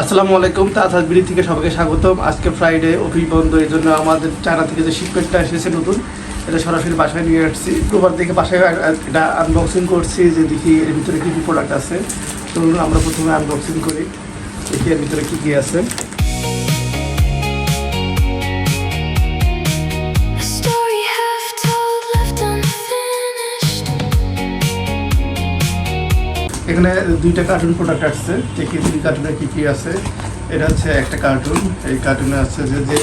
আসসালামু আলাইকুম। তাজহাট বিডি থেকে সবাইকে স্বাগতম। আজকে ফ্রাইডে, অফিস বন্ধ, এই জন্য আমাদের চায়না থেকে যে শিপমেন্টটা এসেছে নতুন, এটা সরাসরি বাসায় নিয়ে আসছি। প্রবার থেকে বাসায় এটা আনবক্সিং করছি, যে দেখি এর ভিতরে কী কী প্রোডাক্ট আছে। চলুন আমরা প্রথমে আনবক্সিং করি, দেখি এর ভিতরে কী কী আছে। এখানে দুইটা কার্টুন প্রোডাক্ট আসছে, দেখি দুই কার্টুনে কী কী আছে। এটা হচ্ছে একটা কার্টুন, এই কার্টুনে আছে যে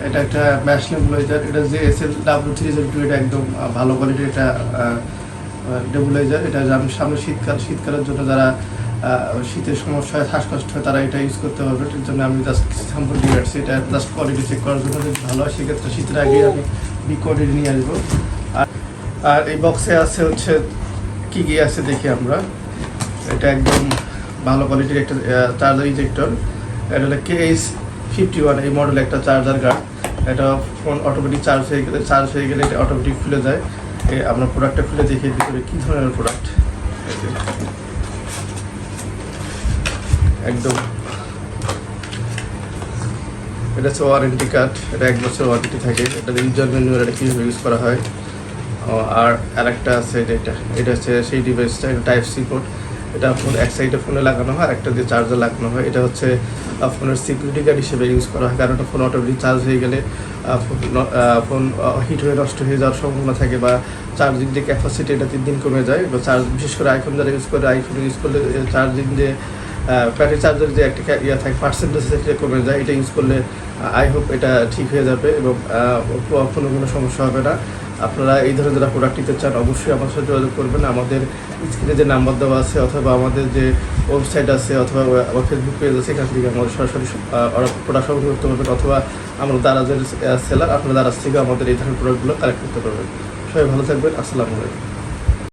এটা একটা ম্যাশ নেবুলাইজার, এটা যে SL-W302, এটা একদম ভালো কোয়ালিটির একটা নেবুলাইজার। এটা সামনে শীতকালের জন্য যারা শীতের সমস্যা হয়, শ্বাসকষ্ট হয়, তারা এটা ইউজ করতে পারবে। এর জন্য আমি জাস্ট স্যাম্পল দিয়ে আসছি, এটা জাস্ট কোয়ালিটি চেক করার জন্য। যদি ভালো হয় সেক্ষেত্রে শীতের আগে আমি বিগ কোয়ালিটি নিয়ে আসবো। আর এই বক্সে আছে হচ্ছে কী কী আছে দেখি আমরা। এটা একদম ভালো কোয়ালিটির একটা চার্জার ইজেক্টর। এটা হলো KH51, এই মডেলের একটা চার্জার গার্ড। এটা ফোন অটোমেটিক চার্জ হয়ে গেলে এটা অটোমেটিক খুলে যায়। আমরা প্রোডাক্টটা খুলে দেখি ভিতরে কী ধরনের প্রোডাক্ট। একদম এটা হচ্ছে ওয়ারেন্টি কার্ড, এটা 1 বছর ওয়ারেন্টি থাকে। এটা ইউজার ম্যানুয়াল, এটা কীভাবে ইউজ করা হয়। আর আরেকটা আছে এটা হচ্ছে সেই ডিভাইসটা, এটা Type-C পোর্ট। এটা ফোন এক সাইডে ফোনে লাগানো হয়, একটা দিয়ে চার্জার লাগানো হয়। এটা হচ্ছে ফোনের সিকিউরিটি গার্ড হিসেবে ইউজ করা হয়, কারণ ফোন অটোমেটিক চার্জ হয়ে গেলে ফোন হিট হয়ে নষ্ট হয়ে যাওয়ার সম্ভাবনা থাকে, বা চার্জিং যে ক্যাপাসিটি এটা 3 দিন কমে যায়। বা বিশেষ করে আইফোন যারা ইউজ করে, আইফোন ইউজ করলে চার্জিং যে ব্যাটারি চার্জার যে একটা থাকে পার্সেন্টেজ, সেটা কমে যায়। এটা ইউজ করলে আই হোপ এটা ঠিক হয়ে যাবে এবং কোনো সমস্যা হবে না। আপনারা এই ধরনের যারা প্রোডাক্ট নিতে চান, অবশ্যই আমার সাথে যোগাযোগ করবেন। আমাদের স্ক্রিনে যে নাম্বার দেওয়া আছে, অথবা আমাদের যে ওয়েবসাইট আছে, অথবা আমার ফেসবুক পেজ আছে, সেখান থেকে আমাদের সরাসরি প্রোডাক্ট সংগ্রহ করতে পারবেন, অথবা আমরা দারাজের সেলার, আপনারা দারাজ থেকে আমাদের এই ধরনের প্রোডাক্টগুলো কালেক্ট করতে পারবেন। সবাই ভালো থাকবেন। আসসালামু আলাইকুম।